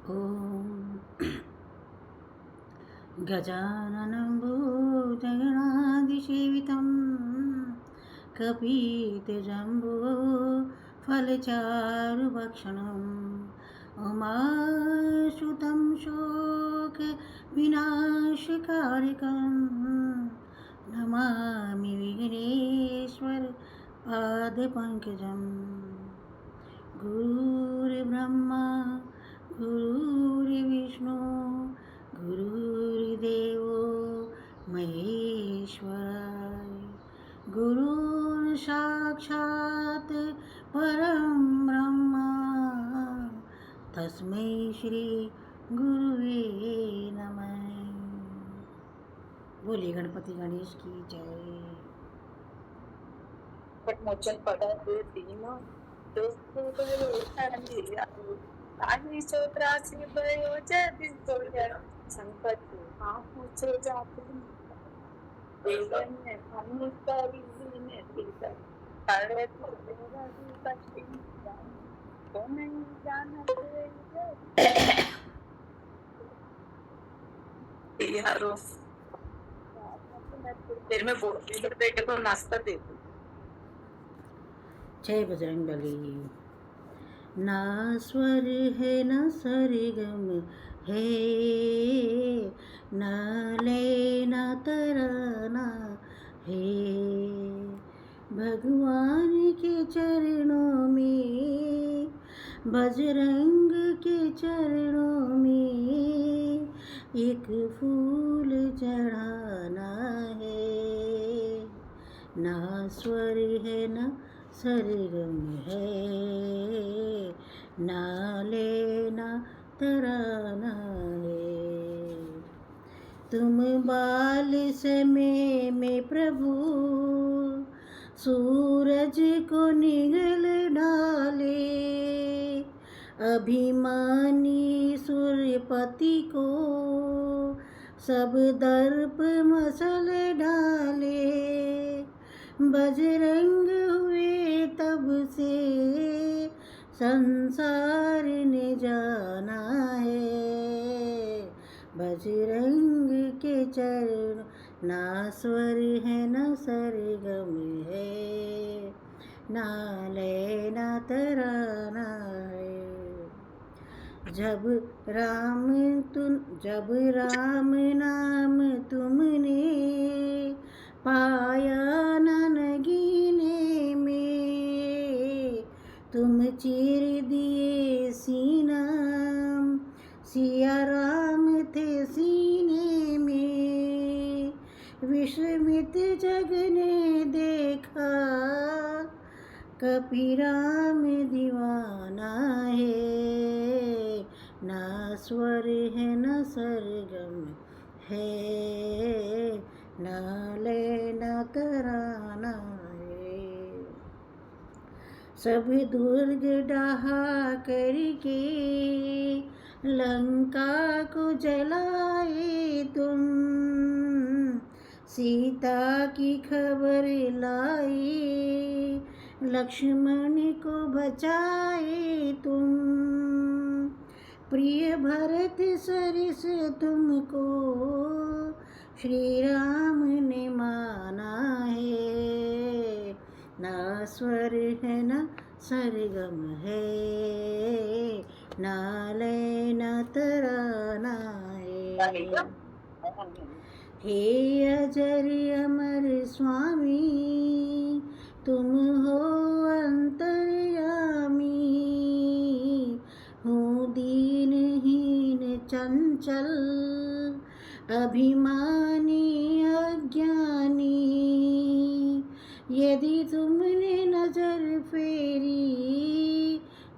ॐ गजाननं भूतगणाधिसेवितं कपीतजम्बो फलचारुभक्षणम् उमासुतं शोकविनाशकारकं नमामि विघ्नेश्वर पादपङ्कजम्। गुरुर्ब्रह्मा गुरुर्विष्णु गुरुर्देवो महेश्वराय गुरुर्साक्षात् परं ब्रह्म तस्मै श्री गुरुवे नमः। बोलिए गणपति गणेश की जय। मोचन पड़ा तीनों दोस्तों भयो आणि चौत्रासी भयो जदी तोया संपत्ति हाँ पूछे जाते देवन ने हम करी ने पीता सारे तो देवा की कष्टी तो नहीं जानते यारो फिर मैं बोलती बेटे को नाश्ता दे दूँ। जय बजरंगबली। ना स्वर है ना सरगम है, ना लय ना तराना है। भगवान के चरणों में, बजरंग के चरणों में एक फूल चढ़ाना है। ना स्वर है ना सरगम है, ना लेना तराना है। तुम बाल समय में प्रभु सूरज को निगल डाले, अभिमानी सूर्यपति को सब दर्प मसल डाले। बजरंग हुए तब से संसार ने जाना है। बजरंग के चरण ना स्वर है ना सरगम है, ना लय ना तराना है। जब राम नाम तुमने पाया न नगीने में, तुम चीर दिए सीना, सिया राम थे सीने में। विस्मित जग ने देखा कपीराम दीवाना है। ना स्वर है ना सरगम है, ना लय ना तराना है। सब दुर्ग डहा करके लंका को जलाए तुम, सीता की खबर लाई लक्ष्मण को बचाए तुम। प्रिय भरत सरिस तुमको श्री राम ने माना है। ना स्वर है ना सरगम है, ना लय ना तराना है। हे अजर अमर स्वामी तुम हो अंतर्यामी, हूँ दीनहीन चंचल अभिमानी अज्ञानी। यदि तुमने नजर फेरी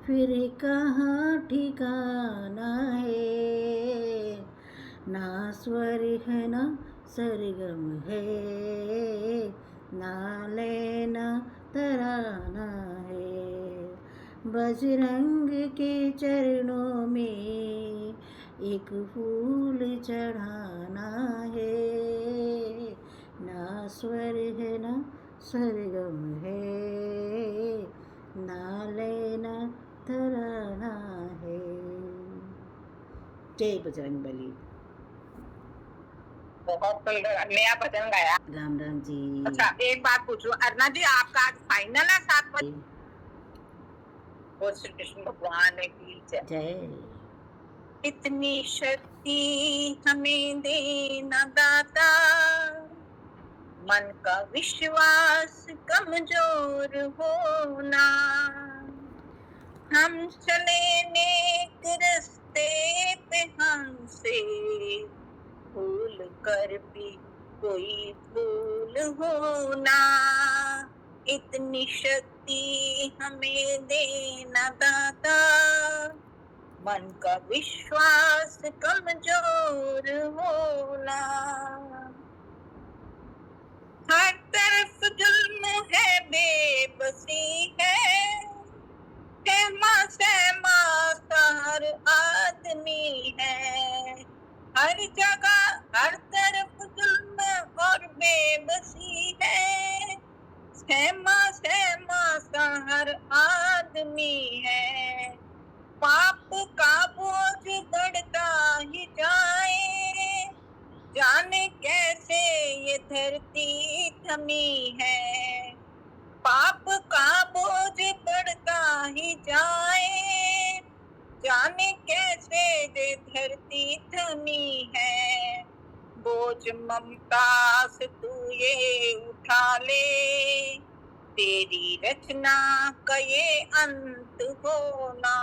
फिर कहाँ ठिकाना है। ना स्वर है ना सरगम है, ना लय ना तराना है। बजरंग के चरणों में एक फूल चढ़ाना है। ना स्वर है ना सरगम है, ना लय ना तराना है। जय बजरंग बली। बहुत नया भजन गाया। राम राम जी। अच्छा एक बात पूछूं अर्ना जी, आपका आज फाइनल है 7 बजे? बोल श्री कृष्ण भगवान की जय। जय। इतनी शक्ति हमें देना दाता, मन का विश्वास कमजोर होना, हम चले नेक रास्ते पे हमसे भूल कर भी कोई भूल होना, इतनी शक्ति हमें देना दाता, मन का विश्वास कमजोर होना, हर तरफ जुल्म है बेबसी है, सहमा सहमा सा हर आदमी है, हर जगह हर तरफ जुल्म और बेबसी है, सहमा सहमा सा हर आदमी है, पाप का बोझ बढ़ता ही जाए, जाने कैसे ये धरती थमी है, पाप का बोझ बढ़ता ही जाए, जाने कैसे ये धरती थमी है, बोझ ममता से तू ये उठा ले, तेरी रचना का ये अंत होना,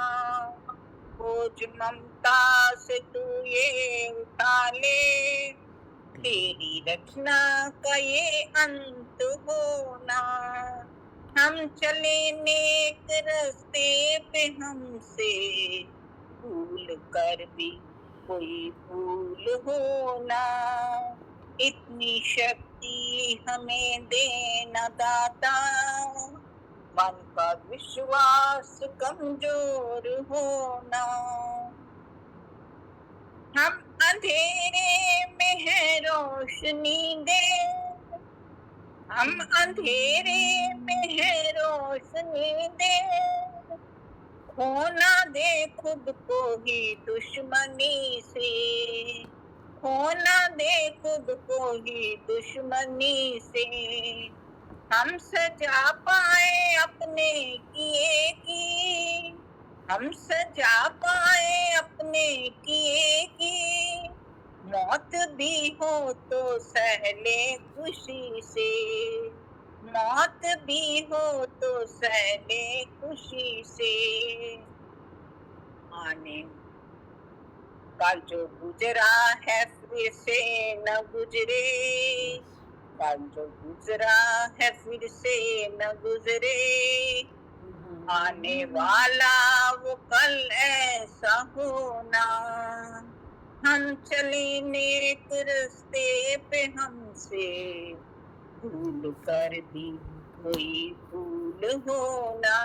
बोझ ममता से तू ये उठा ले, तेरी रचना का ये अंत होना, हम चले नेक रास्ते पे हमसे भूल कर भी कोई भूल होना, इतनी शक्ति हमें देना दाता, मन का विश्वास कमजोर होना, हम अंधेरे में है रोशनी दे, हम अंधेरे में है रोशनी दे, खोना दे खुद को ही दुश्मनी से, खोना दे खुद को ही दुश्मनी से, हम सजा पाए अपने किए की, हम सजा पाए अपने किए की, मौत भी हो तो सहले खुशी से, मौत भी हो तो सहले खुशी से, आने कल जो गुजरा है फिर से न गुजरे, कल जो गुजरा है फिर से न गुजरे, आने वाला वो कल ऐसा होना, हम चले नेक रास्ते पे हमसे भूल कर भी कोई भूल होना,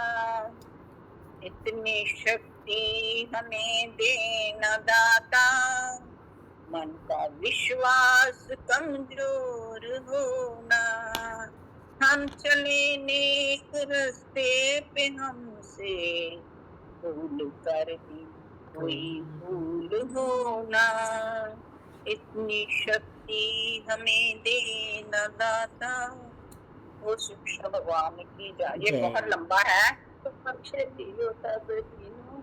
इतनी शक्ति हमें देना दाता, मन का विश्वास कमजोर होना, हम चले नेक रास्ते पे हमसे भूल कर भी कोई भूल होना, इतनी शक्ति हमें देना दाता। वो शिक्षा भगवान की जाए। ये बहुत लंबा है। तो पक्षे दियो तब दिनो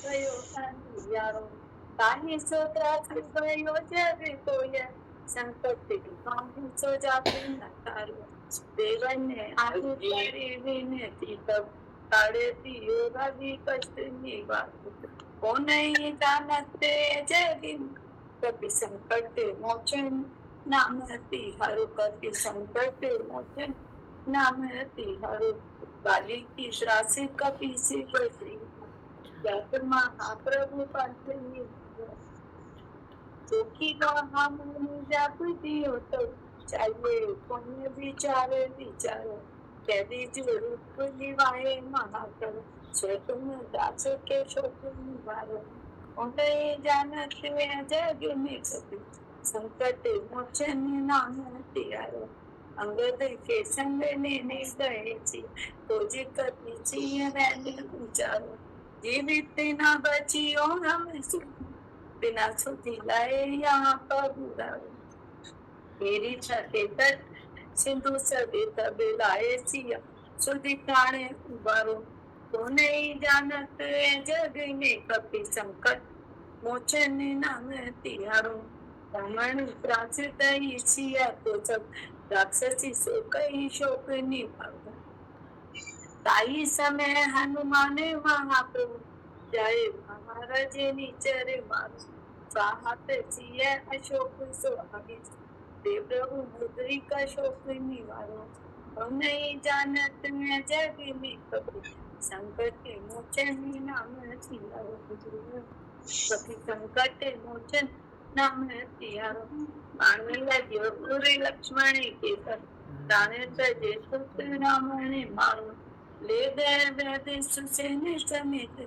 गयो यारो ताही सोत्रा गयो जब तो ये संकट काम सो जाते न तारो देवन ने आयु तेरी विनती तब तारे दियो रवि कष्ट निवार को नहीं जानते जगिन कभी संकट मोचन नाम हति हरु कभी संकट मोचन नाम हति हरु बाली की श्रासी कपी से बसी महाप्रभु पंथनी दुखी हम जब दियो तो चाहिए पुण्य विचारे विचारो यदि जो रूप निभाए महाकर सो तुम दास के शोक निवारो उन्हें जानते जग में सभी संकट मोचन नाम हथियारो अंगद के संग लेने गए थी तो जी कभी रैली विचारो जीवित न बचियो हम बिना सुधी लाए यहाँ पर बुरा मेरी छते तट सिंधु सभी तब लाए सिया सुधी प्राणे उबारो तो नहीं जानत है जग में कपि संकट मोचन नाम तिहारो रमण प्राचीत सिया तो सब राक्षसी सो कई शोक निभाव ताई समय हनुमान महाप्रभु जय महाराज नीचर मार स्वाहात सिय अशोक सुहागे देव प्रभु मुद्रिका शोक निवारो हम नहीं जानत मैं जग में कभी संकट मोचन नाम तिहारो कभी संकट मोचन नाम तिहारो मांगने लगे पूरे लक्ष्मण के सर ताने सजे सुत राम ने मारो ले दे वैदे सुसेने समेत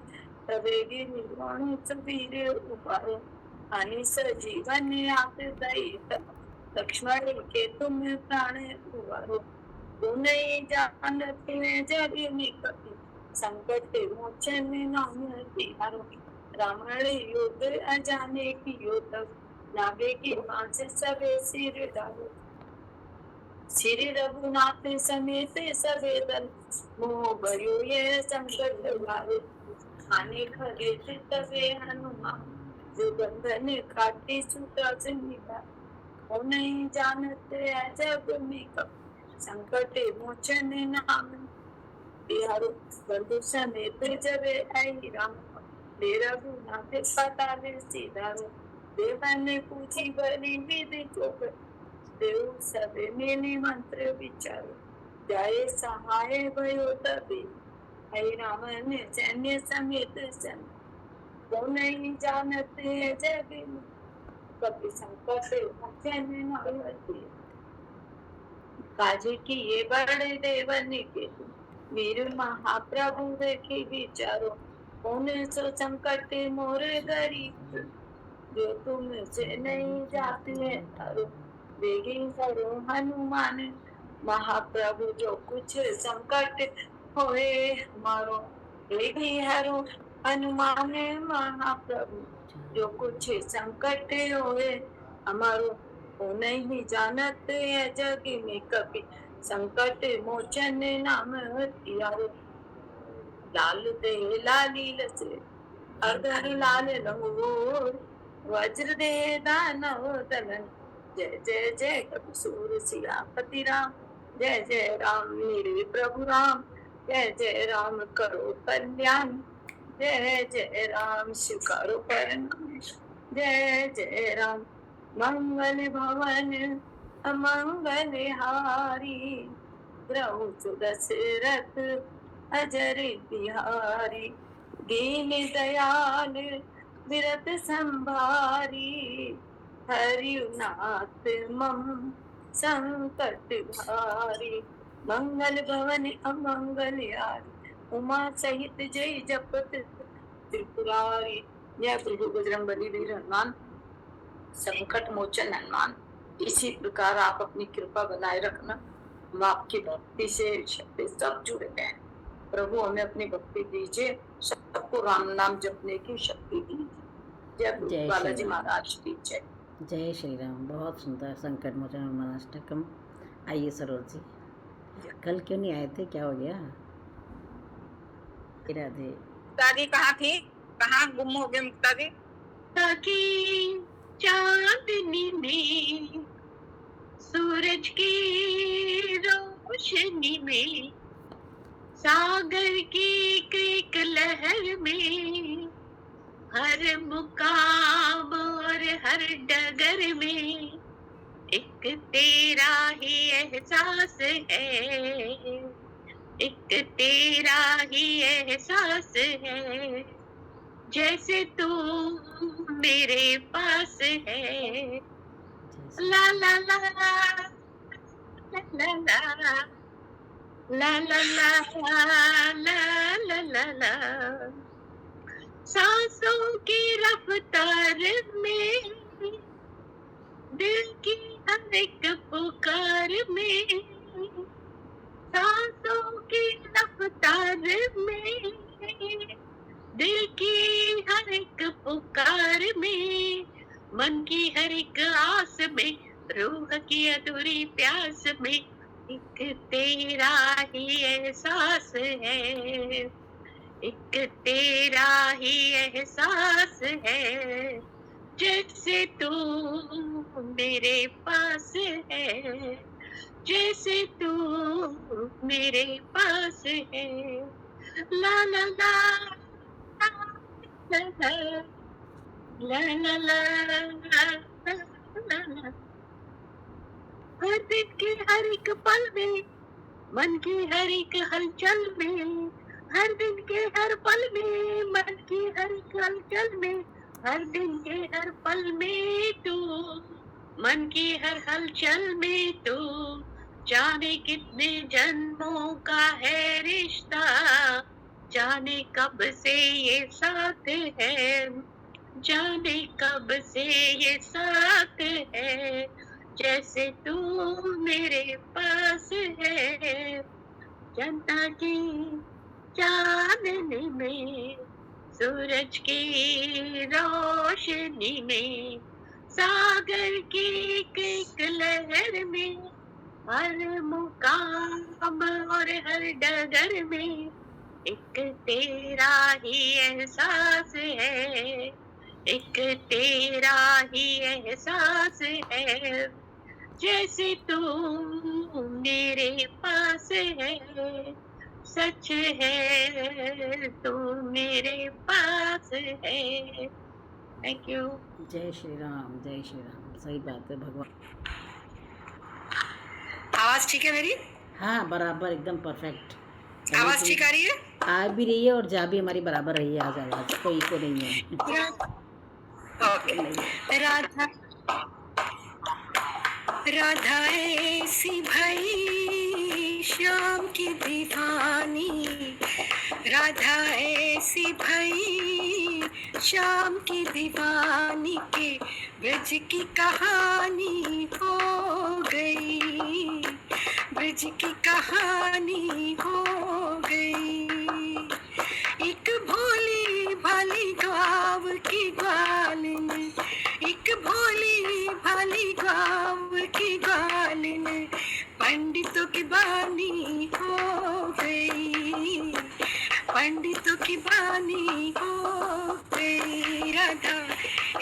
तबे गिरिवाण सबीर उपारो अनि सजीवन आप दई लक्ष्मण के तुम प्राण उबारो तो नहीं जानत में जग में कभी संकट मोचन नाम तिहारो रावण युद्ध अजाने की योद्ध नागे की मांस सबे सिर डालो श्री रघुनाथ समेत सवेदन मोह भयो ये संकट भारे खाने खगे तवे हनुमान जो बंधन काटे सूत्र से निभा वो नहीं जानते जग में कब संकट मोचन नाम तिहारो बंधु समेत जबे आई राम ले रघुनाथ पताले सीधारो देवन ने पूछी बड़ी विधि चोक देव सबे मेले मंत्र विचारो जाए सहाय भयो तबे हरि राम ने सैन्य समेत सन वो नहीं जानते जग में कभी संकट मोचन नाम काजी की ये बड़े देवन के वीर महाप्रभु देखे विचारो कौन सो संकट मोर गरीब जो तुमसे नहीं जाते हैं तारो बेगी करो हनुमान महाप्रभु जो कुछ संकट होए हमारो बेगी हरो हनुमान महाप्रभु जो कुछ संकट होए हमारो वो नहीं जानत है जग में कभी संकट मोचन नाम तिहारो लाल दे लाली लसे अगर लाल लंगोर वज्र दे दानव दलन जय जय जय कपिसूर सियापति राम जय जय राम मेरे प्रभु राम जय जय राम करो कल्याण जय जय राम शिव करो परिणाम जय जय राम मंगल भवन अमंगल हारी द्रौ दशरथ अजर बिहारी दीन दयाल विरत संभारी हरिनाथ मम संकट भारी मंगल भवन अमंगल हारी उमा सहित जय जपत त्रिपुरारी। जय प्रभु बजरंगबली वीर हनुमान संकट मोचन हनुमान। इसी प्रकार आप अपनी कृपा बनाए रखना। हम आपकी भक्ति से शक्ति सब जुड़े हैं। प्रभु हमें अपनी भक्ति दीजिए, सबको राम नाम जपने की शक्ति दीजिए। जय बालाजी महाराज की जय। जय श्री राम। बहुत सुंदर संकट मोचन हनुमान अष्टकम। आइए सरोज जी, कल क्यों नहीं आए थे, क्या हो गया? राधे दादी कहाँ थी, कहाँ गुम हो गए मुक्ता जी? ताकि चांदनी में सूरज की रोशनी में सागर की एक लहर में हर मुकाम और हर डगर में एक तेरा ही एहसास है, एक तेरा ही एहसास है, जैसे तू मेरे पास है। ला ला ला ला ला ला ला ला ला ला ला। सांसों की रफ्तार में दिल की हर एक पुकार में, सांसों की रफ्तार में दिल की हर एक पुकार में मन की हर एक आस में, रूह की अधूरी प्यास में, एक तेरा ही एहसास है, एक तेरा ही एहसास है, जैसे तू मेरे पास है, जैसे तू मेरे पास है। ला ला ला ला ला ला ला ला ला ला। हर दिन के हर एक पल में, मन की हर एक हलचल में, हर दिन के हर पल में, मन की हर एक हलचल में, हर दिन के हर पल में तू, मन की हर हलचल में तू, जाने कितने जन्मों का है रिश्ता, जाने कब से ये साथ है, जाने कब से ये साथ है, जैसे तू मेरे पास है, जनता की चांदनी में, सूरज की रोशनी में, सागर की एक लहर में, हर मुकाम और हर डगर में, एक तेरा ही एहसास है, एक तेरा ही एहसास है, जैसे तू मेरे पास है, सच है तू मेरे पास है। Thank you. जय श्री राम, जय श्री राम। सही बात है भगवान। आवाज ठीक है मेरी? हाँ, बराबर एकदम परफेक्ट। आवाज ठीक आ रही है? आ भी रही है और जा भी हमारी बराबर रही है। आज आवाज कोई को नहीं है। ओके। राधा राधा ऐसी भई श्याम की दीवानी, राधा ऐसी भई श्याम की दीवानी के ब्रज की कहानी हो गई, ब्रज की कहानी हो गई। एक भोली भाली गाँव की ग्वालिन, एक भोली भाली गाँव की ग्वालिन पंडितों की बानी हो गई, पंडितों की बानी हो गई। राधा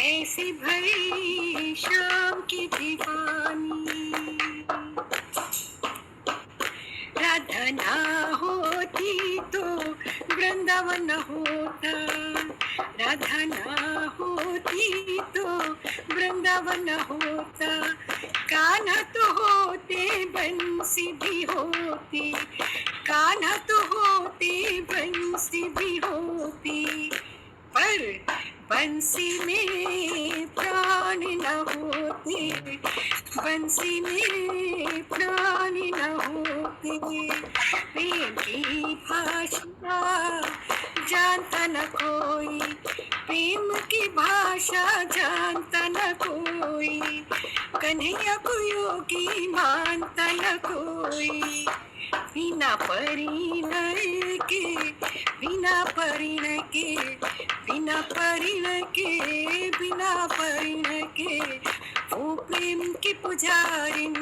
ऐसी भई श्याम की दीवानी, राधा ना होती तो वृंदावन होता, राधा ना होती तो वृंदावन होता, कान्हा तो होते बंसी भी होती, कान्हा तो होते बंसी भी होती, पर बंसी में प्राण न होते, बंसी में प्राण न होते। प्रेम की भाषा जानता न कोई, प्रेम की भाषा जानता न कोई, कन्हैया को योगी मानता न कोई। बिना परिणय के, बिना परिणय के, बिना परिणय के, बिना परिणय के वो प्रेम की पुजारिन,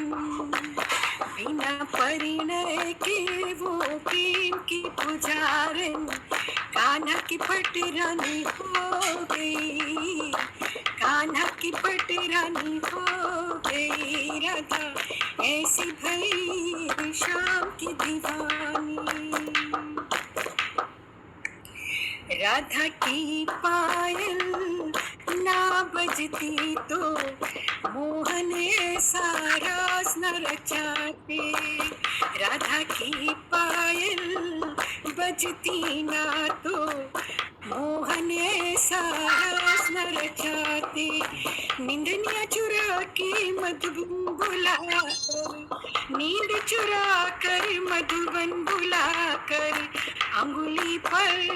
बिना परिणय के वो प्रेम की पुजारिन, कान्हा की पटरानी हो गई, कान्हा की पटरानी हो गई। राधा ऐसी भई श्याम की दीवानी, राधा की पायल ना बजती तो मोहन ऐसा रास न रचाते, राधा की पायल बजती ना तो मोहन ऐसा रास न रचाते। नींदनिया चुरा के मधुबन बुलाकर, नींद चुरा कर मधुबन बुलाकर, अंगुली पर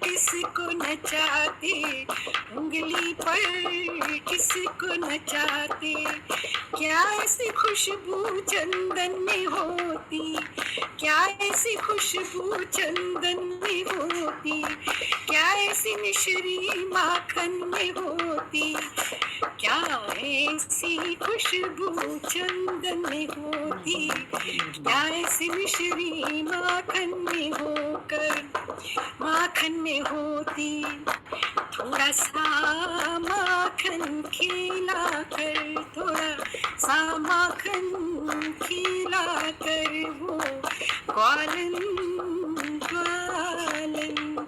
किसको नचाते, उंगली पर किसको नचाते, क्या ऐसी खुशबू चंदन में होती, क्या ऐसी खुशबू चंदन में होती, क्या ऐसी मिश्री माखन में होती, क्या ऐसी खुशबू चंदन में होती, क्या ऐसी मिश्री माखन में होकर माखन में होती, थोड़ा सा माखन खिला कर, थोड़ा सा माखन खिला कर वो ग्वालन ग्वालन,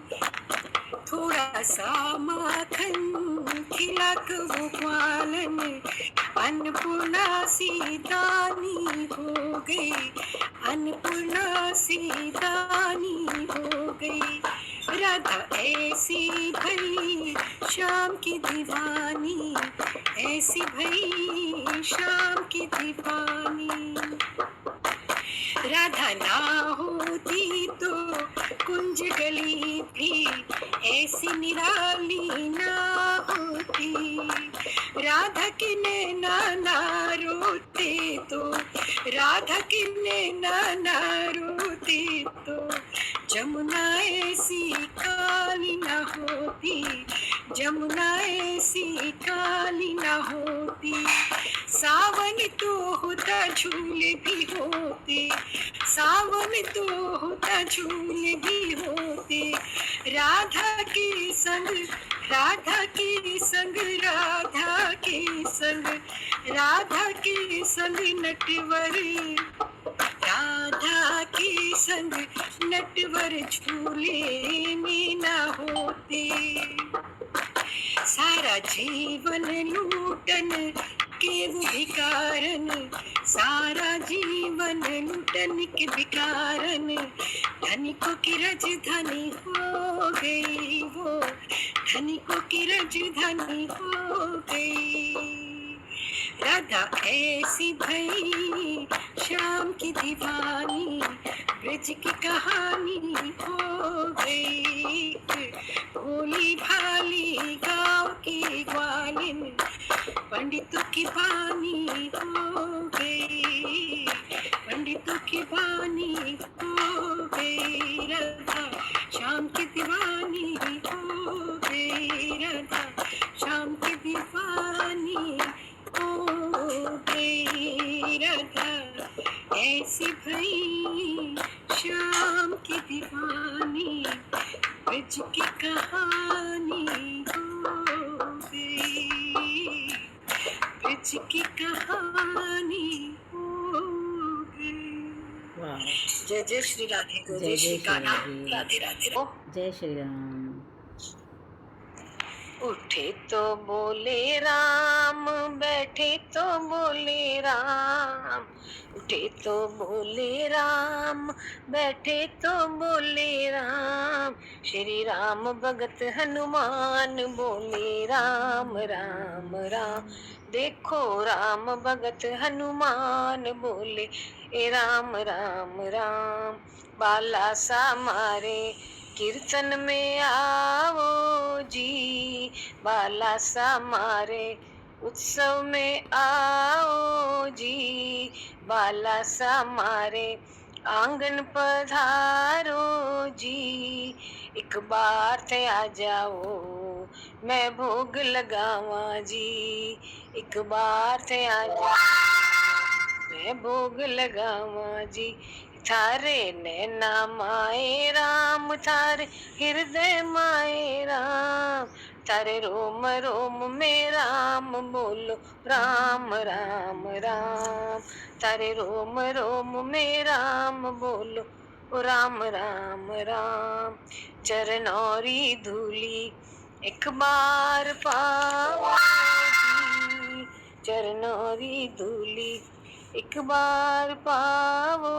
थोड़ा सा माखन खिला कर वो ग्वालन, अन्नपूर्णा सी दानी हो गई, अन्नपूर्णा सी दानी हो गई, राधा ऐसी भई शाम की दीवानी, ऐसी भई शाम की दीवानी, राधा ना होती तो कुंज गली भी ऐसी निराली ना होती, राधा के नैना ना रोते तो, राधा के नैना ना रोते तो जमुना ऐसी काली ना होती, जमुना ऐसी काली ना होती, सावन तो होता झूले भी होते, सावन तो होता झूले भी होते, राधा के संग, राधा के संग, राधा के संग, राधा के संग नटवर, राधा के संग नटवर झूले में ना होते, सारा जीवन लूटन के वो भिकारन, सारा जीवन लूटन के भिकारन, धनिकों की राजधानी हो गई वो, धनिकों की राजधानी हो गई, राधा ऐसी भई शाम की दीवानी, ब्रज की कहानी हो गई, भोली भाली गाँव की ग्वालिन, पंडितों की बानी हो गई, पंडितों की बानी हो गई, राधा शाम की दीवानी हो गई, राधा शाम की दीवानी हो गई, राधा ऐसी भई शाम की दीवानी, ब्रज की कहानी हो गई, ब्रज की कहानी हो गई। वाह, जय जय श्री राधे को, जय जय जय श्री श्री कान्हा, राधे। राधे राधे। जय श्री राम। उठे तो बोले राम, बैठे तो बोले राम, उठे तो बोले राम, बैठे तो बोले राम, श्री राम भगत हनुमान बोले राम राम राम, देखो राम भगत हनुमान बोले ए राम राम राम, बाला सा मारे कीर्तन में आओ जी, बाला सा मारे उत्सव में आओ जी, बाला सा मारे आंगन पधारो जी, एक बार थे आ जाओ मैं भोग लगावा जी, एक बार थे आ जाओ मैं भोग लगावा जी, थारे नैना माए राम, थारे हृदय माए राम, थारे रोम रोम में राम बोलो राम राम राम, थारे रोम रोम में राम बोलो राम राम राम, चरणौरी धूली एक बार पाओ जी, चरणौरी धूली एक बार पाओ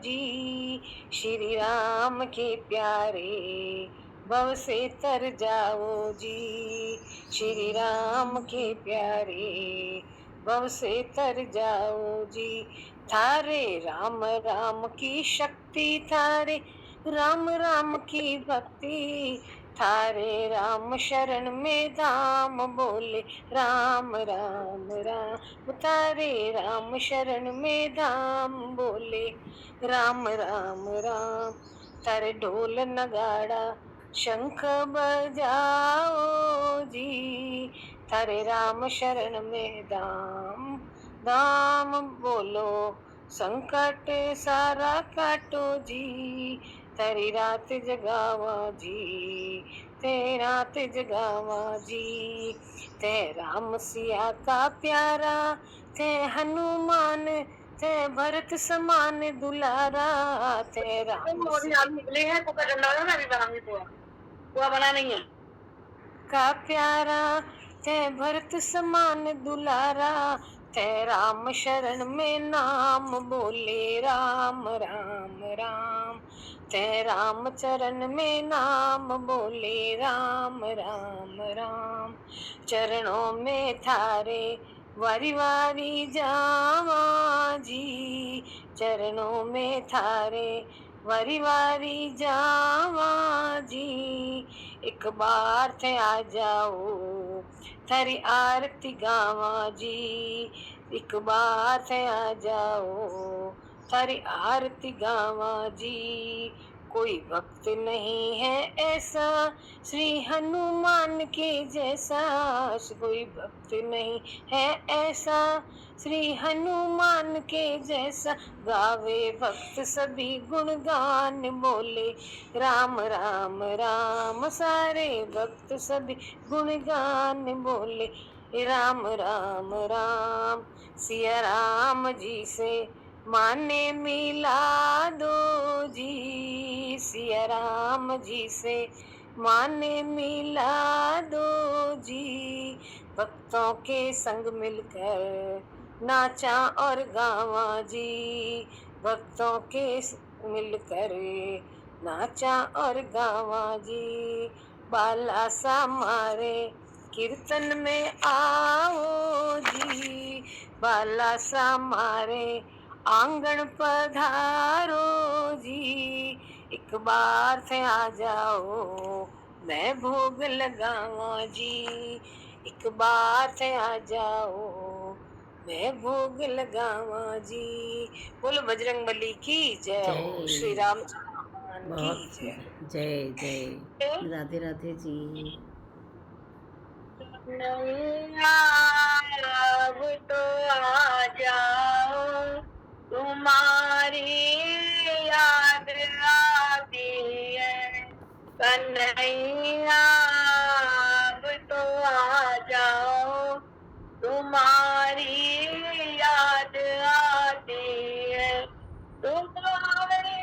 जी, श्री राम के प्यारे भव से तर जाओ जी, श्री राम के प्यारे भव से तर जाओ जी, थारे राम राम की शक्ति, थारे राम राम की भक्ति, थारे राम शरण में धाम बोले राम राम राम, तारे राम शरण में धाम बोले राम राम राम। तारे ढोल नगाड़ा शंख बजाओ जी, तारे राम शरण में धाम धाम बोलो, संकट सारा काटो जी, तेरी रात जगावा जी, ते रात जगावा जी। ते राम सिया का प्यारा, ते हनुमान, ते भरत समान दुलारा, ते राम निकले हैं कुकर डंडा ना, मैं भी बनाऊंगी पोहा बना नहीं है का प्यारा, ते भरत समान दुलारा, ते राम शरण में नाम बोले राम राम राम, ते राम चरण में नाम बोले राम राम राम। चरणों में थारे वारी वारी जावा जी, चरणों में थारे वारी वारी जावा जी, एक बार थे आ जाओ थारी आरती गावा जी, एक बार थे आ जाओ थारी आरती गावा जी। कोई भक्त नहीं है ऐसा श्री हनुमान के जैसा, कोई भक्त नहीं है ऐसा श्री हनुमान के जैसा, गावे भक्त सभी गुणगान बोले राम राम राम, सारे भक्त सभी गुणगान बोले राम राम राम। सिया राम जी से माने मिला दो जी, सिया राम जी से माने मिला दो जी, भक्तों के संग मिलकर नाचा और गावा जी, भक्तों के मिलकर नाचा और गावा जी। बाला सा मारे कीर्तन में आओ जी, बाला सा मारे आंगन पधारो जी, एक बार से आ जाओ मैं भोग लगावा जी, एक बार से आ जाओ मैं भोग लगावा जी। बोलो बजरंग बली की जय हो, जय। श्री राम भगवान की बहुत जय। सुंदर, जय जय, राधे राधे जी। नहीं अब तो आ जाओ, तुम्हारी याद आती है कन्हैया, अब तो आ जाओ, तुम्हारी याद आती है, तुम्हारी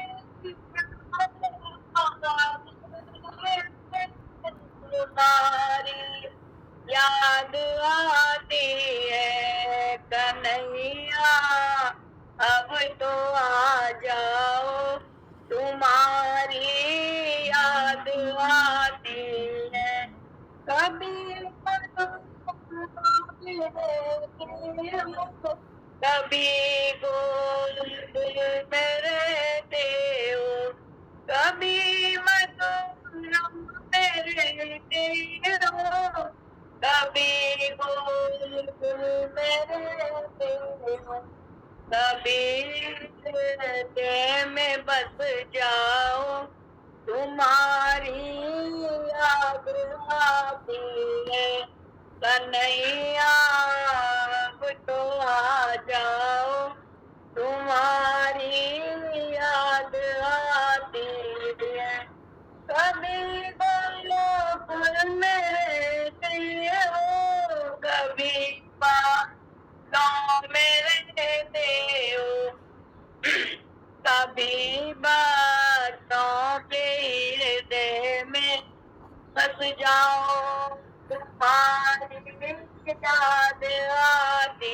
तुम्हारी याद आती है कन्हैया, अब तो आ जाओ, तुम्हारी याद आती है। कभी कभी गोद में रहते हो, कभी मधुरम में रहते हो, कभी गोद में रहते हो, कभी हृदय में बस जाओ, तुम्हारी याद आती है कन्हैया, अब तो आ जाओ, तुम्हारी याद आती है। कभी गोलोक में रहते हो, कभी बालों में रहते हो, कभी बातों के हृदय में बस जाओ, तुम्हारी याद आती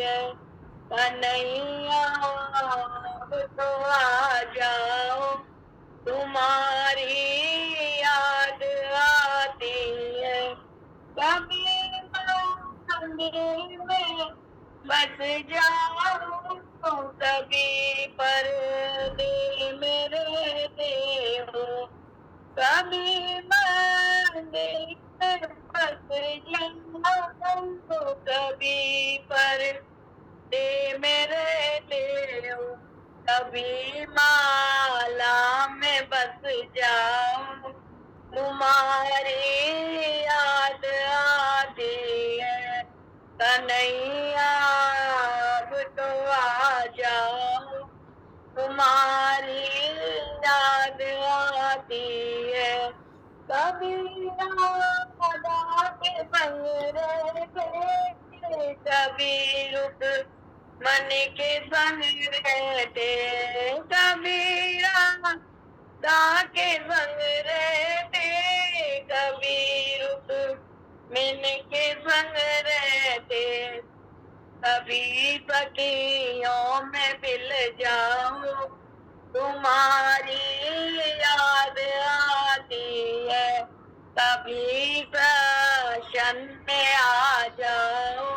है कन्हैया, अब तो आ जाओ, तुम्हारी याद आती है। कभी मंदिर में बस जाओ, कभी पर्दे में रहते हो, कभी संदेश बस यहाँ हमको कभी पर दे मेरे ले कभी माला में बस जाऊं तुम्हारी याद आती है कन्हैया अब तो आ जाओ तुम्हारी याद आती है कभी राधा के संग रहते कभी रुक मन के संग रहते कभी राधा के संग रहते कभी रुक मन के संग रहते कभी पतियों में मिल जाऊं तुम्हारी याद आती है कभी फैशन में आ जाओ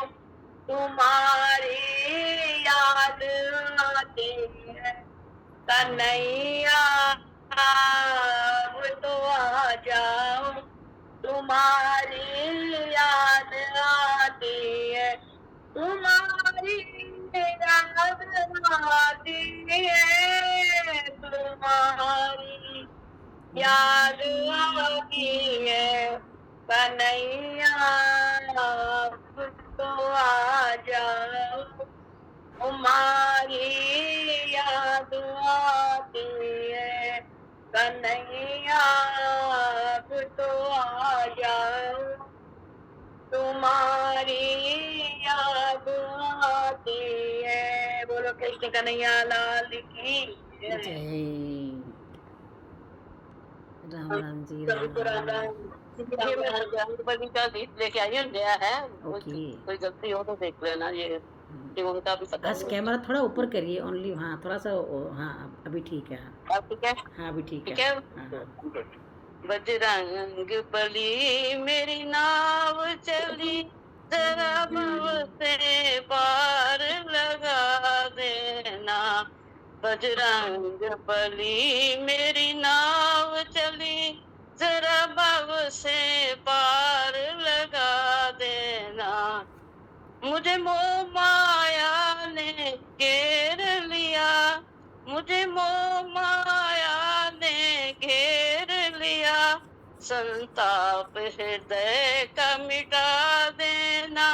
तुम्हारी याद आती है कन्हैया अब तो आ जाओ तुम्हारी याद आती है तुम्हारी याद आती है तुम्हारी याद आती है कन्हैया अब तो आ जाओ तुम्हारी याद आती है कन्हैया अब तो आ जाओ तुम्हारी याद आती है बोलो कृष्ण कन्हैया लाल की जय। जय राम राम जी कभी राम पुराना राम। ये मैं जंगबली का गीत लेके आई हूँ नया है ओके। कोई गलती हो तो देख लेना ये ट्यून का भी पता आज कैमरा थोड़ा ऊपर करिए ओनली, हाँ थोड़ा सा हाँ अभी ठीक है। अब ठीक है हाँ अभी ठीक ठीक है। है हाँ हाँ बजरंग बली मेरी नाव चली जरा भव से पार लगा देना बजरंग बली मेरी नाव चली जरा भव से पार लगा देना मुझे मोह माया ने घेर लिया मुझे मोह माया ने घेर लिया संताप हृदय का मिटा देना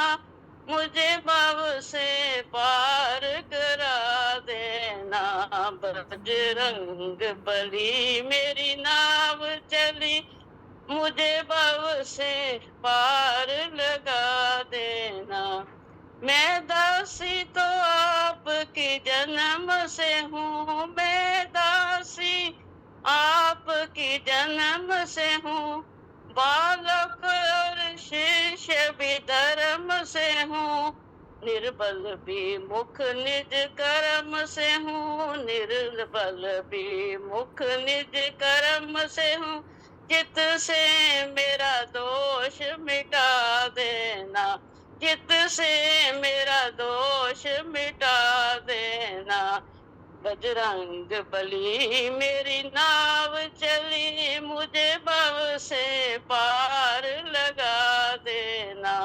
मुझे भव से पार करा देना बजरंग बली मेरी नाव चली मुझे भव से पार लगा देना मैं दासी तो आपकी जन्म से हूँ मैं दासी आपकी जन्म से हूँ बालक और शिष्य भी धर्म से हूँ निर्बल भी मुख निज कर्म से हूँ निर्बल भी मुख निज कर्म से हूँ चित से मेरा दोष मिटा देना चित से मेरा दोष मिटा देना बजरंग बली मेरी नाव चली मुझे भव से पार लगा देना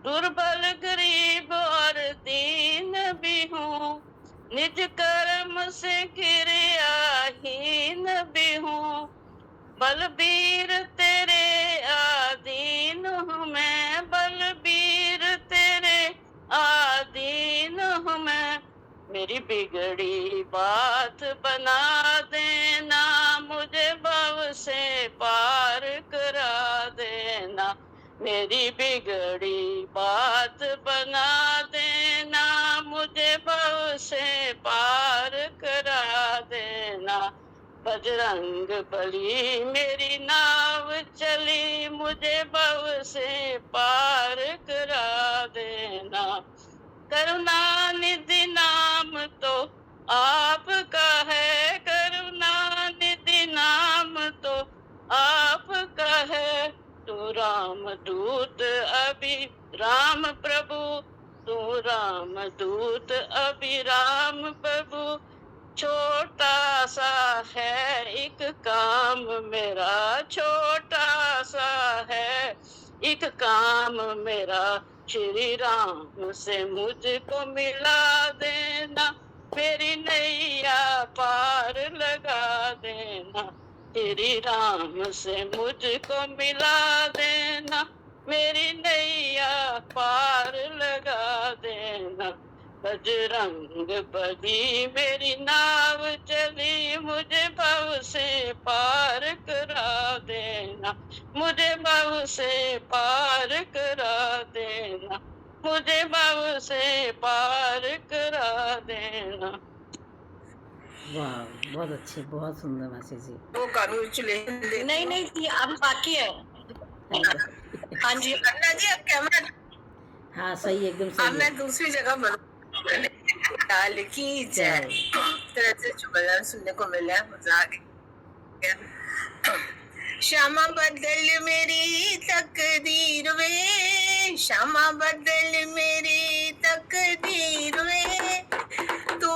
दुर्बल गरीब और दीन भी हूँ निज कर्म से क्रियाहीन भी हूँ बलबीर तेरे आदीन हूँ मैं बलबीर तेरे आदीन हूँ मैं मेरी बिगड़ी बात बना देना मुझे भव से पार करा देना मेरी बिगड़ी बात बना देना मुझे भव से पार करा देना बजरंग बली मेरी नाव चली मुझे भव से पार करा देना करुणा निधि नाम तो आपका है करुणा निधि नाम तो आपका है तू राम दूत अभी राम प्रभु तू राम दूत अभी राम प्रभु छोटा सा है एक काम मेरा, छोटा सा है एक काम मेरा, श्री राम से मुझको मिला देना, मेरी नैया पार लगा देना, श्री राम से मुझको मिला देना, मेरी नैया पार लगा देना, बजरंग बली मेरी नाव चली, मुझे भव से पार करा देना, मुझे भव से पार करा देना, मुझे भव से पार करा देना। वाह, बहुत अच्छी, बहुत सुंदर मासी जी। वो कॉन्ग्रेचुलेशन नहीं नहीं अब बाकी है। हाँ जी अन्ना जी अब कैमरा हाँ सही, एकदम अब सही है। मैं दूसरी जगह लाल की जय। तरह से जुमला सुनने को मिला, मजा आ गया। श्यामा बदल मेरी तकदीर वे, श्यामा बदल मेरी तकदीर वे, तू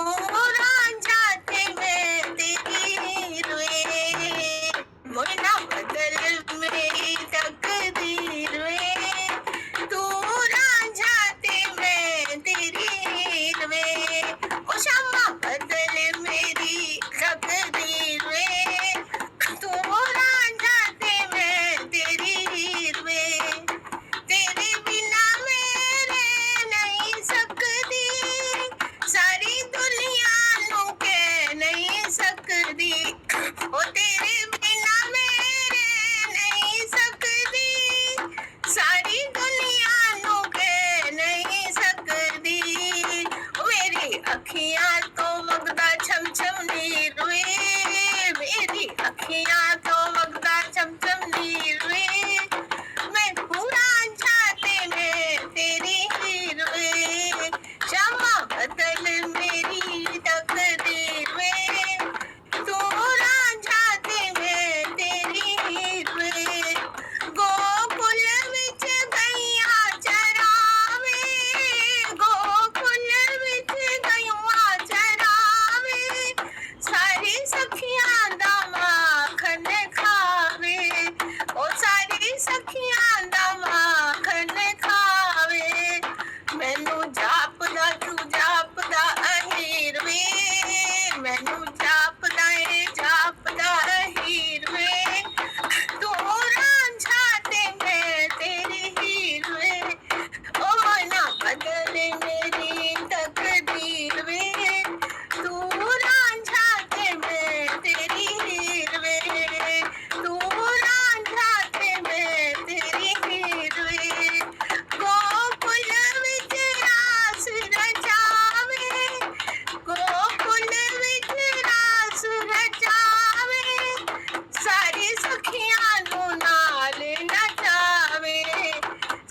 रांझा थे मैं तेरी वे, मोना बदल मेरी तकदीर वे, तू रांझा थे मैं तेरी वे, ओ श्यामा बदल मेरी तकदीर वे, तू रांझा थे मैं तेरी वे, तेरे बिना मेरे नहीं सकती, सारी दुनिया नु के नहीं सकती, ओ तेरे बिना मेरे नहीं सकती, सारी दुनिया नु के नहीं सकती, मेरी अखियां तो वगदा छम छम नीर वे, मेरी अखियां तो वगदा छम छम नीर वे, मैं पूरा जाते में तेरी हीर वे, श्यामा बदल मेरी तकदीर वे, तू जाते में तेरी हीर वे, गोकुल विच गैया चरावे, गोकुल विच गैया चरावे, सारी सखियां दा माखन खावे, ओ सारी सखियां दा माखन खावे, मैनू जापदा तू जापदा अहीर वे, मैनू जापदा ए जापदा अहीर वे, तू रांझा ते मैं तेरी हीर वे, ओ मना बदल मेरी तकदीर वे, तू रांझा ते मैं तेरी हीर वे, तू रांझा ते मैं तेरी हीर वे, गोकुल विच रास रचावे, गोकुल विच रास रचावे, सारी सखियां नु नाल नचावे,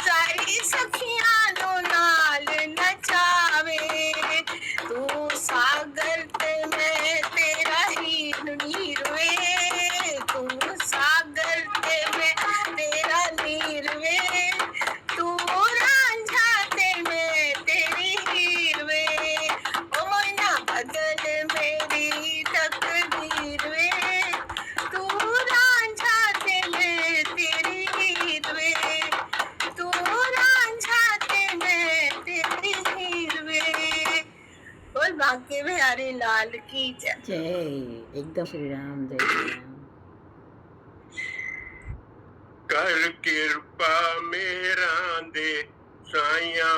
सारी सखियां नु नाल नचावे, तू सागर ते मैं तेरा हीर नीर वे, तू सागर ते मैं तेरा नीर वे, तू रांझा ते मैं तेरी हीर वे, ओ मोना बदल मेरी तकदीर वे, तू रांझा ते मैं तेरी हीर वे, तू रांझा ते मैं तेरी हीर वे। बोल बांके बिहारी लाल की जय। जय, एकदम श्री राम, जय श्री राम। कर किरपा मेरा दे साइया,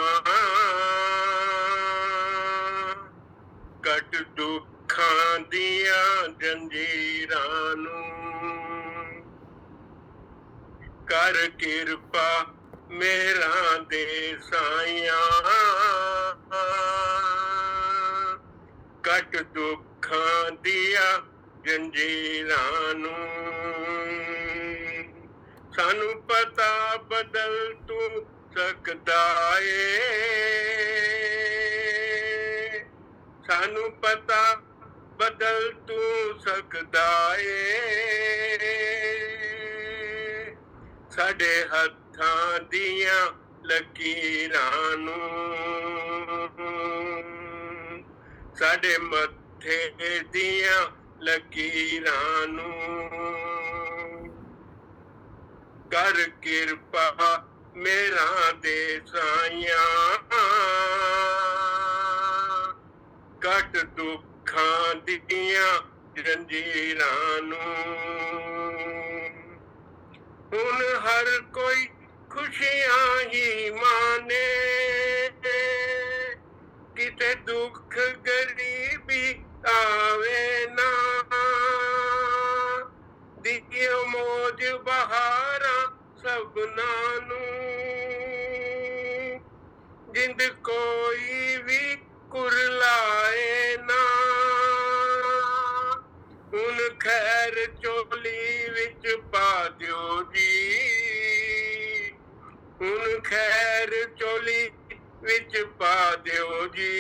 कट दुखां दिया जंजीरां नू, कर किरपा मेरा दे साइया, कट दुखां दिया जंजीरां नू, सानू पता बदल तू सकदा ए, सानू पता बदल तू सकदा ए, साडे हत्थां दियां लकीरां नू, साडे मत्थे ਮੱਥੇ ਦੀਆਂ ਲਕੀਰਾਂ ਨੂੰ ਕਰ ਕਿਰਪਾ ਮੇਰਾ ਦੇ ਸਾਈਆਂ ਕੱਟ ਦੁੱਖਾਂ ਦੀਆਂ ਜੰਜੀਰਾਂ ਨੂੰ ਹੁਣ ਹਰ ਕੋਈ ਖੁਸ਼ੀਆਂ ਹੀ ਮਾਣੇ ਕਿਤੇ ਦੁੱਖ ਗਰੀਬੀ ਆਵੇ ਨਾ ਦਿਓ ਮੌਜ ਬਹਾਰਾਂ ਸਭਨਾਂ ਨੂੰ ਜਿੰਦ ਕੋਈ ਵੀ ਕੁਰਲਾਏ ਨਾ ਹੁਣ ਖੈਰ ਝੋਲੀ ਵਿੱਚ ਪਾ ਦਿਓ ਜੀ ਹੁਣ ਖੈਰ ਝੋਲੀ ਵਿੱਚ ਪਾ ਦਿਓ ਜੀ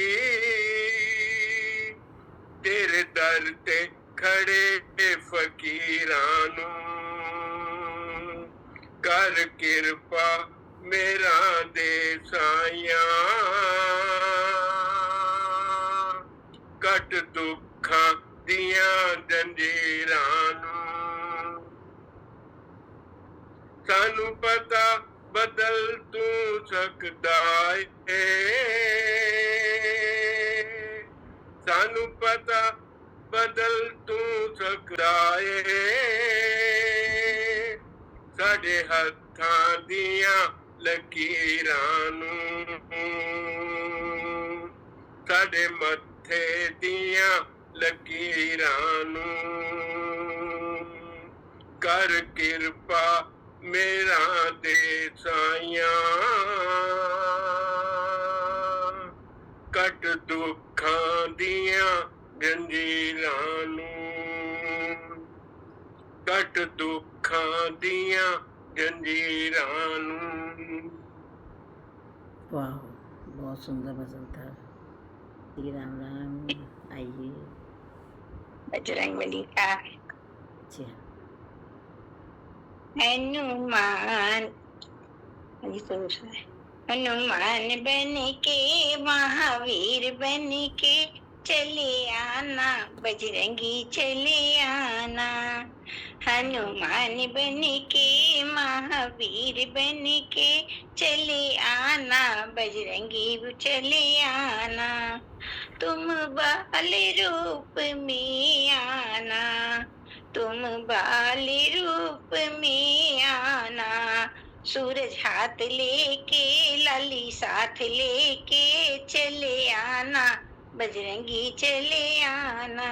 ਤੇਰੇ ਦਰ ਤੇ ਖੜੇ ਫਕੀਰਾਂ ਨੂੰ ਕਰ ਕਿਰਪਾ ਮੇਰਾ ਦੇ ਸਾਈਆਂ ਕੱਟ ਦੁੱਖਾਂ ਦੀਆਂ ਜੰਜੀਰਾਂ ਨੂੰ ਸਾਨੂੰ ਪਤਾ ਬਦਲ ਤੂੰ ਸਕਦਾ ਏ ਸਾਨੂੰ ਪਤਾ ਬਦਲ ਤੂੰ ਸਕਦਾ ਏ ਸਾਡੇ ਹੱਥਾਂ ਦੀਆਂ ਲਕੀਰਾਂ ਨੂੰ ਸਾਡੇ ਮੱਥੇ ਦੀਆਂ ਲਕੀਰਾਂ ਨੂੰ ਕਰ ਕਿਰਪਾ ਮੇਰਾ ਦੇ ਸਾਈਆਂ ਕੱਟ ਦੁੱਖਾਂ ਦੀਆਂ ਜੰਜੀਰਾਂ ਨੂੰ ਕੱਟ ਦੁੱਖਾਂ ਦੀਆਂ जंजीरां नूं। वाह, बहुत सुंदर भजन था। श्री राम राम। आइए बजरंगबली का जी हाँ। हनुमान हनुमान बन के महावीर बन के चले आना, बजरंगी चले आना। हनुमान बन के महावीर बन के चले आना, बजरंगी चले आना। तुम बाल रूप में आना, तुम बाल रूप में आना। सूरज हाथ लेके लाली साथ लेके चले आना, बजरंगी चले आना।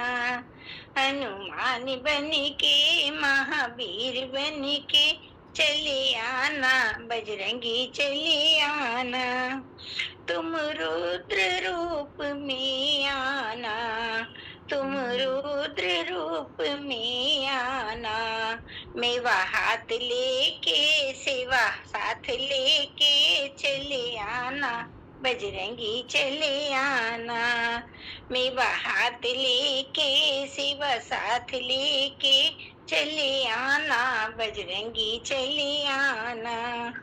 हनुमान बन के महावीर बन के चले आना, बजरंगी चले आना। तुम रुद्र रूप में आना, तुम रुद्र रूप में आना। मेवा हाथ लेके सेवा साथ लेके चले आना, बजरंगी चले आना। मेवा हाथ लेके सेवा साथ लेके चले आना, बजरंगी चले आना।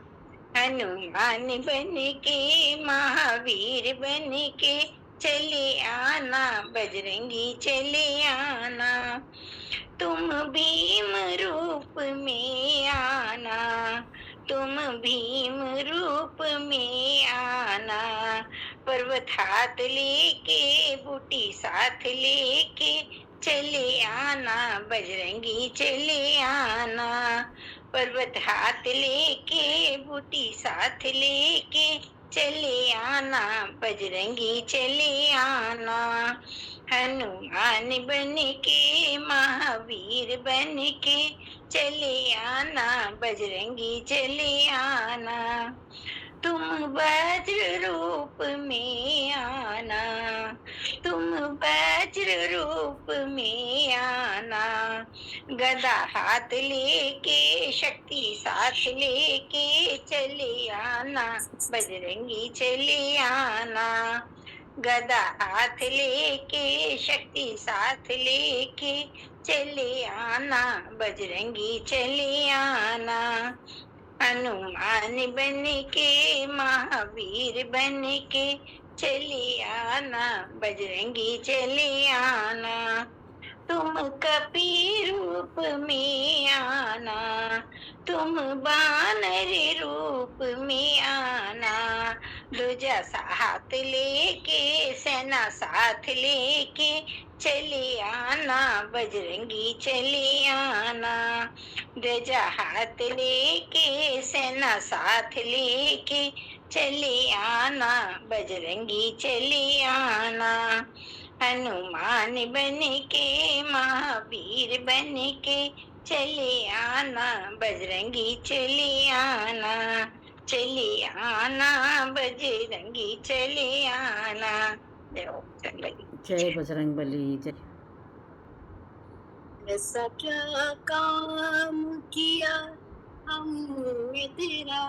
हनुमान बन के महावीर बन के चले आना, बजरंगी चले आना। तुम भीम रूप में आना, तुम भीम रूप में आना। पर्वत हाथ लेके बूटी साथ लेके चले आना, बजरंगी चले आना। पर्वत हाथ लेके बूटी साथ लेके चले आना, बजरंगी चले आना। हनुमान बन के महावीर बन के चले आना, बजरंगी चले आना। तुम वज्र रूप में आना, तुम वज्र रूप में आना। गदा हाथ लेके शक्ति साथ लेके चले आना, बजरंगी चले आना। गदा हाथ लेके शक्ति साथ लेके चले आना, बजरंगी चले आना। हनुमान बन के महावीर बन के चली आना बजरंगी चली आना, तुम कपी रूप में आना, तुम बानर रूप में आना, ध्वजा साथ लेके सेना साथ लेके चले आना बजरंगी चले आना, ध्वजा हाथ लेके सेना साथ लेके चले आना बजरंगी चले आना, हनुमान बन के महावीर बन के चले आना बजरंगी चले आना, चले आना बजरंगी चले आना। जय हो बजरंगबली। जय बजरंग बली जय। ऐसा क्या काम किया हमने तेरा,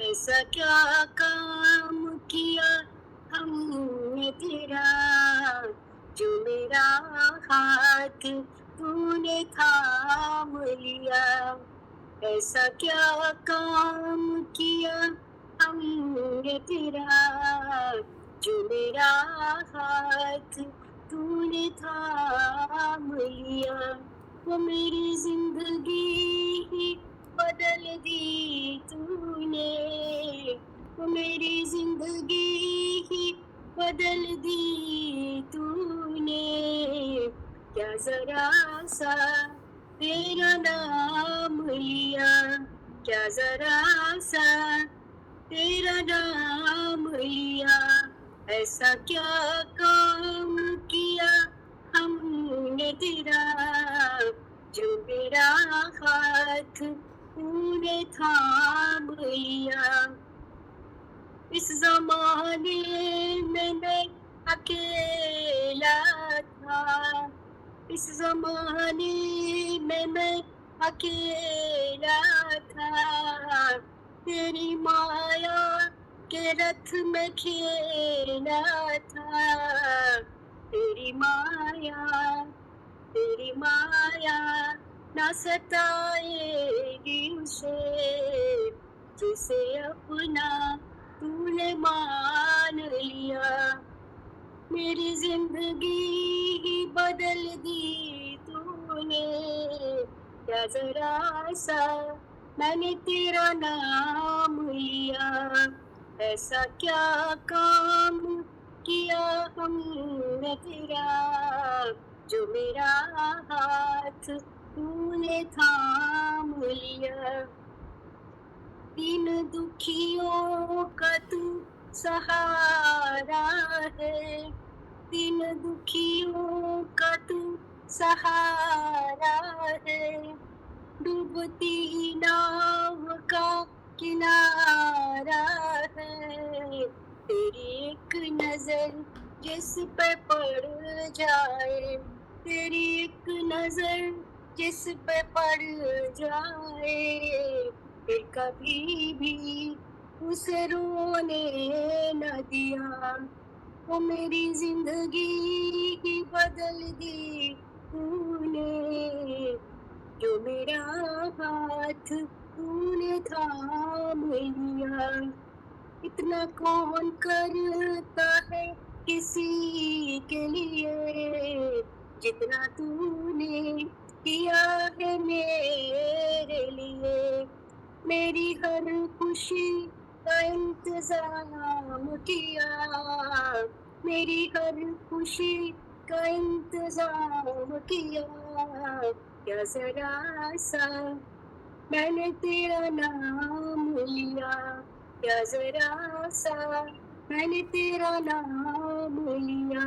ऐसा क्या काम किया हमने तेरा, जो मेरा हाथ तूने थाम लिया, ऐसा क्या काम किया हमने तेरा, जो मेरा हाथ तूने थाम लिया, वो मेरी जिंदगी ही बदल दी तूने, वो मेरी जिंदगी ही बदल दी तूने, क्या जरा सा तेरा नाम लिया, क्या जरा सा तेरा नाम लिया, ऐसा क्या काम किया हमने तेरा, जो मेरा हाथ तूने थाम लिया, इस जमाने में मैं अकेला था, इस जमाने में मैं अकेला था, तेरी माया के रथ में खेला था, तेरी माया ना सताएगी उसे, जिसे अपना तूने मान लिया, मेरी जिंदगी ही बदल दी तूने, क्या जरा सा मैंने तेरा नाम लिया, ऐसा क्या काम किया हमने तेरा, जो मेरा हाथ तूने थाम लिया, दीन दुखियों का तू सहारा है, दीन दुखियों का तू सहारा है, डूबती नाव का किनारा है, तेरी एक नजर जिस पे पड़ जाए, तेरी एक नजर जिस पे पड़ जाए, फिर कभी भी उसे रोने न दिया, वो मेरी जिंदगी ही बदल दी तूने, जो मेरा हाथ तूने थाम लिया, इतना कौन करता है किसी के लिए, जितना तूने किया है मेरे लिए, मेरी हर खुशी का इंतजाम किया, मेरी हर खुशी का इंतजाम किया, क्या जरा सा मैंने तेरा नाम लिया, क्या जरा सा मैंने तेरा नाम लिया,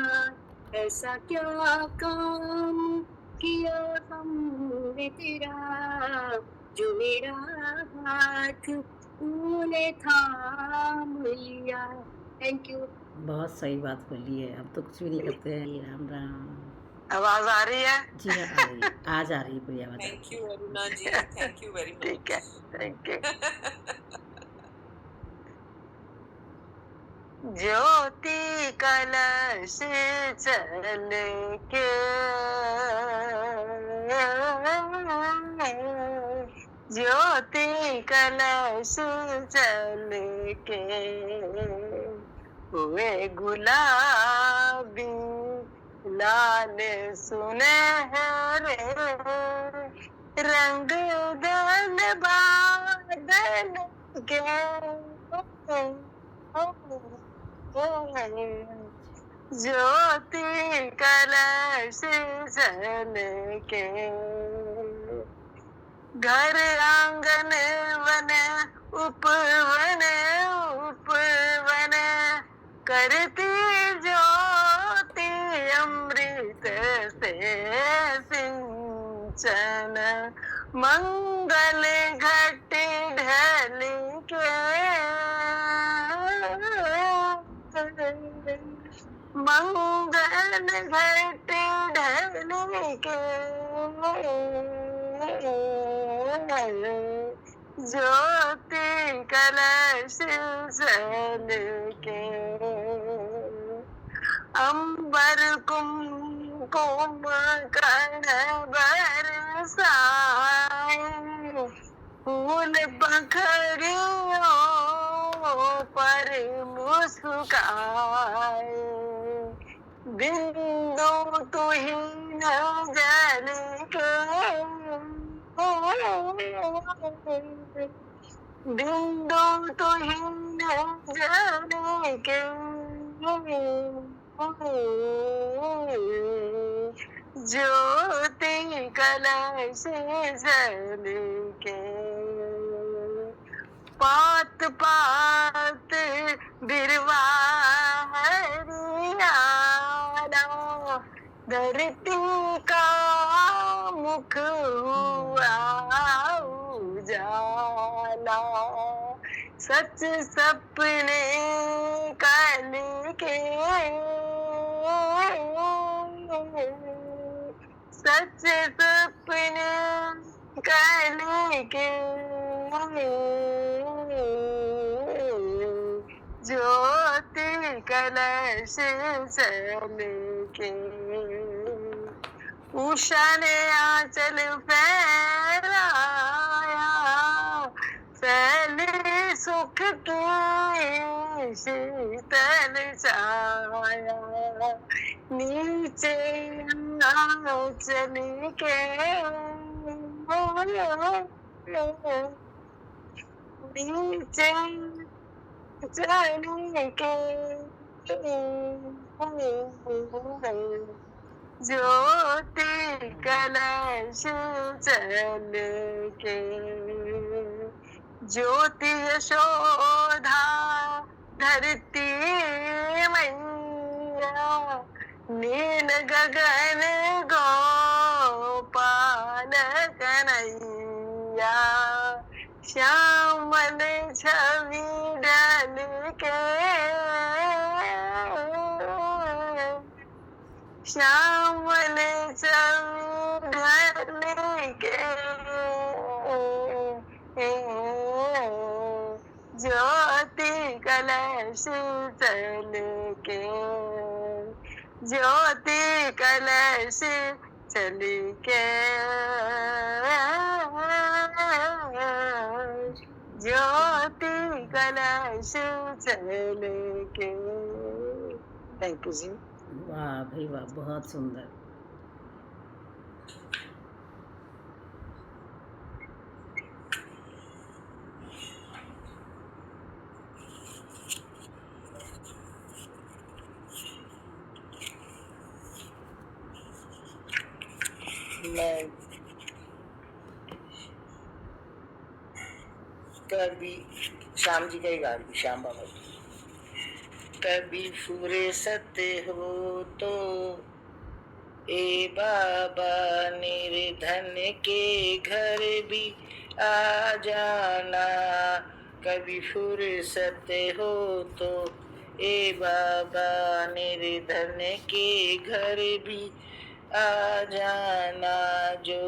ऐसा क्या काम किया हमने तेरा, जो मेरा हाथ तूने थाम लिया। Thank you. बहुत सही बात बोली है, हम तो कुछ भी नहीं करते हैं। राम राम। आवाज आ रही है? जी हाँ, आ रही है, आज आ रही है पूरी आवाज। Thank you Aruna ji, thank you very much. ठीक है, थैंक यू। ज्योति कलश चल के, ज्योति कलश चल के, हुए गुलाबी लाल सुनहरे रंग दल बादल के ज्योति कलश जल के घर आंगन वन उपवन उपवन करती ज्योति अमृत से सिंचन मंगल घट ढल के मंगल घट ढल के ज्योति कलश जल के अंबर कुमकुम कण बरसाए फूल बखरियों पर मुस्काए बिंदु तुहिन जल के बिंदु तुहिन जल के ज्योति कलश जल के पात पात बिरवा हरियाला धरती का मुख हुआ उजाला सच सपने कल के सच सपने कल के ज्योति कलश जल के उषा ने आंचल फैलाया फैले सुख की शीतल छाया नीचे आंचल के नीचे चल के ज्योति कलश जल के ज्योति यशोधा धरती मैया नील गगन गोपाल कन्हैया श्यामल छवि ढल के श्यामल छवि ढल के ज्योति कलश जल के ज्योति कलश जल के ज्योति कलश जल के। थैंक यू जी। वाह भाई वाह, बहुत सुंदर। मैं कभी श्याम जी का ही गा रही, श्याम बाबा जी। कभी फुर्सत हो तो ए बाबा निर्धन के घर भी आ जाना, कभी फुर्सत हो तो ए बाबा निर्धन के घर भी आ जाना, जो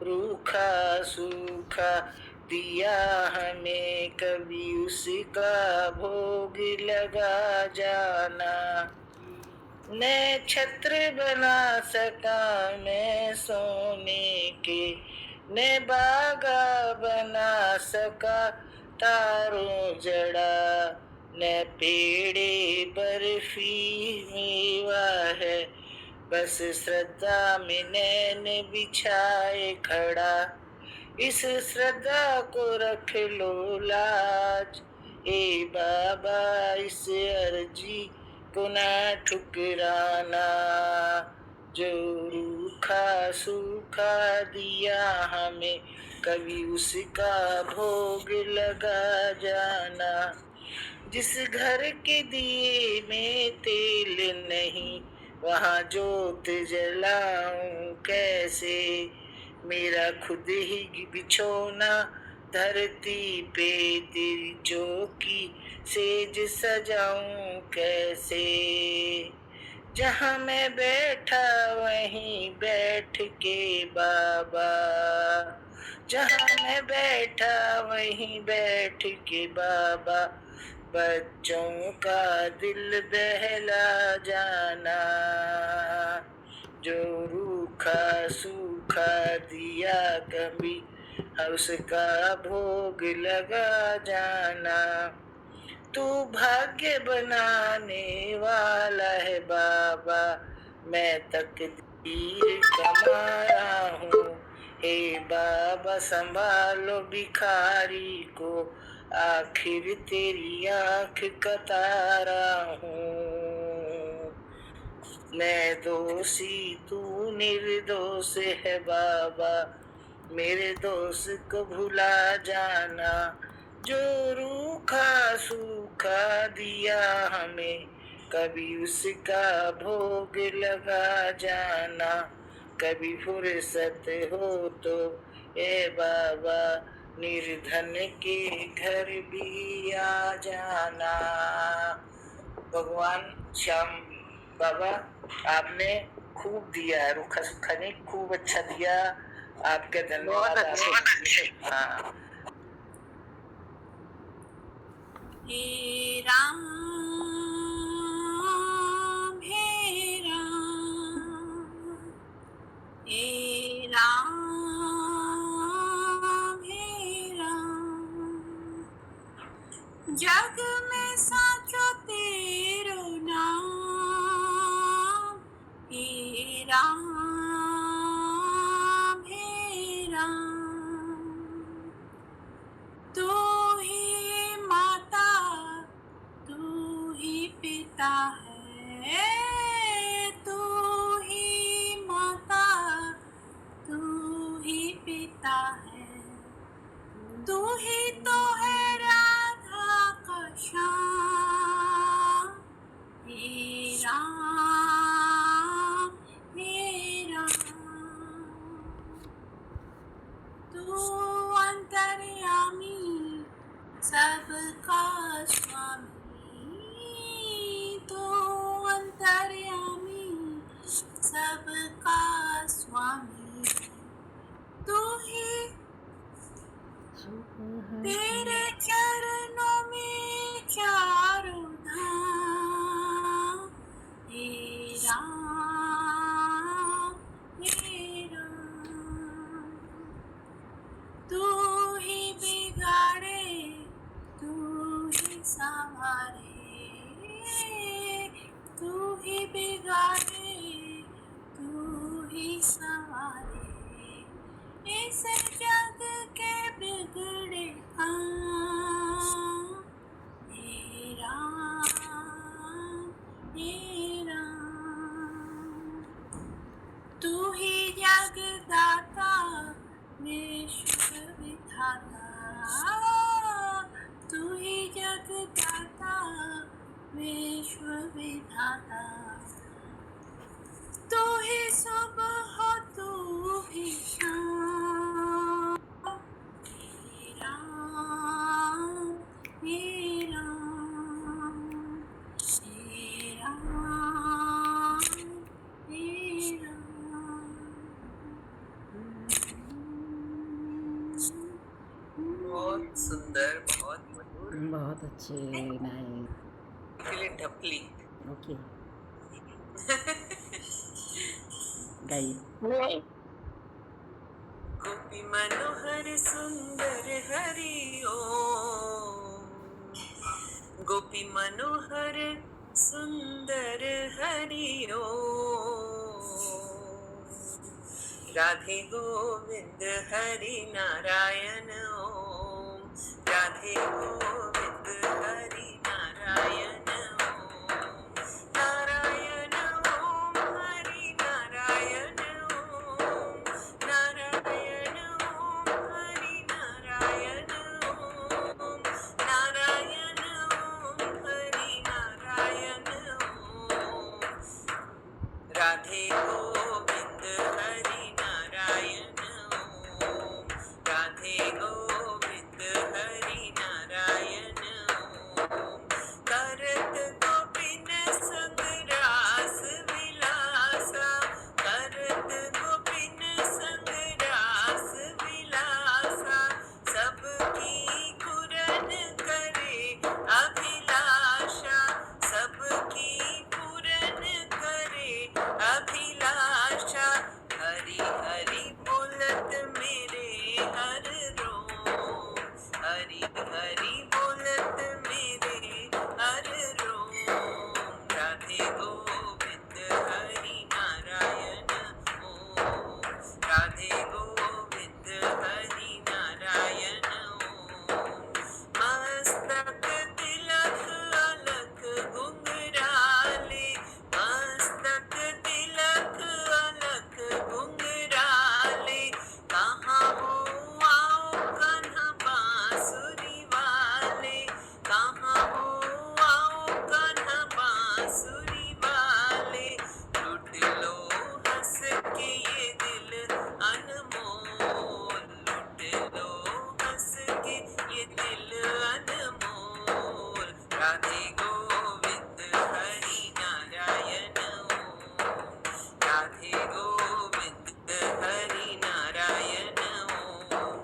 रूखा सूखा दिया हमें कभी उसका भोग लगा जाना। न छत्र बना सका मैं सोने के, न बागा बना सका तारों जड़ा, न पेड़े बर्फी मेवा है, बस श्रद्धा में नैन बिछाए खड़ा। इस श्रद्धा को रख लो लाज, ए बाबा इस अर्जी को ना ठुकराना। जो रूखा सूखा दिया हमें, कभी उसका भोग लगा जाना। जिस घर के दिए में तेल नहीं, वहाँ जोत जलाऊं कैसे। मेरा खुद ही बिछोना धरती पे, तेरी चौकी सेज सजाऊं कैसे। जहाँ मैं बैठा वहीं बैठ के बाबा, जहाँ मैं बैठा वहीं बैठ के बाबा, बच्चों का दिल बहला जाना। जो रूखा सूखा दिया कभी, उसका भोग लगा जाना। तू भाग्य बनाने वाला है बाबा, मैं तकदीर कमाया हूँ। हे बाबा संभालो भिखारी को, आखिर तेरी आँख का तारा हूँ। मैं दोषी तू निर्दोष है बाबा, मेरे दोष को भुला जाना। जो रूखा सूखा दिया हमें, कभी उसका भोग लगा जाना। कभी फुर्सत हो तो ए बाबा, निर्धन के घर भी आ जाना। भगवान श्याम बाबा, आपने खूब दिया है, रूखा सूखा नहीं, खूब अच्छा दिया। आपके धन्यवाद। हाँ। हे राम हे राम, हे राम हे राम। जग में साचो तेरो नाम, हे राम हे राम। तू ही माता तू ही पिता है, तू ही माता तू ही पिता है। तू ही तो है राधा का श्याम, हे राम हे राम। तू अंतर्यामी सबका स्वामी, तू अंतर्यामी सबका स्वामी। तू ही तेरे चरणों में चारों धाम, हे राम हे राम। तू ही बिगाड़े तू ही संवारे, तू ही बिगाड़े तू ही संवारे। इस जग के बिगड़े काम, हे राम हे राम। तू ही जगदाता विश्व विधाता, तू ही जगदाता विश्व विधाता। तू ही सुबह तू ही शाम, हे राम हे राम, हे राम हे राम। बहुत सुंदर, बहुत मधुर। बहुत अच्छे, नाइस। के लिए ढपली। ओके, गाइए। गोपी मनोहर सुंदर हरि ओम, गोपी मनोहर सुंदर हरि ओम। राधे गोविंद हरि नारायण ओम। राधे गोविंद हरि नारायण ओम। नारायण ओम हरि नारायण ओम। नारायण ओम हरि नारायण ओम। नारायण ओम हरि नारायण ओम। राधे गोविंद हरि नारायण ओम। राधे गोविंद हरि नारायण ओम। करत गोपिन संग रास विलासा। करत गोपिन संग रास विलासा। सबकी पूरन करे अभिलाषा। सबकी पूरन करे अभिलाषा। हरि हरि बोलत मेरे हर रोम। हरि हरि बोलत मेरे हर रोम। राधे गोविंद हरि नारायण ओम। राधे गोविंद हरि नारायण ओम। मस्तक तिलक अलक घुंघराले। मस्तक तिलक अलक घुंघराले। कहाँ हो आओ कान्हा बांसुरी वाले। कहाँ हो आओ कान्हा बांसुरी वाले। लूट लो हंस के ये दिल अनमोल। लूट लो हंस के ये दिल अनमोल। राधे गोविंद हरि नारायण ओम। राधे गोविंद हरि नारायण ओम।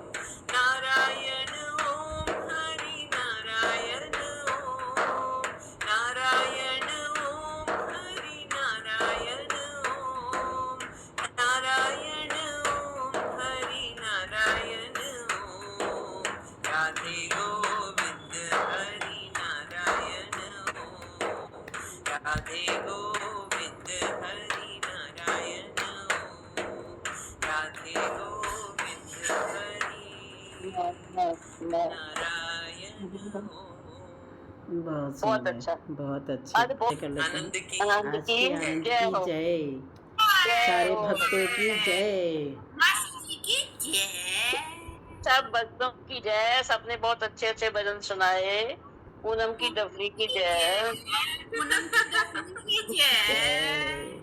नारायण ओम हरि नारायण ओम। नारायण ओम हरि नारायण ओम। नारायण ओम हरि नारायण ओम। राधे गोविंद हरि नारायण ओम। राधे गोविंद हरि नारायण ओम। राधे गोविंद हरि नारायण ओम। बहुत बहुत सुंदर, अच्छा। बहुत अच्छी अरे बहुत कर लेते हैं। आनंद की आनंद आज की की आनंद जय की हो। जय। जय सारे हो। भक्तों की जय। सब भक्तों की जय। सबने बहुत अच्छे अच्छे भजन सुनाए। पूनम की डफली की जय। जय।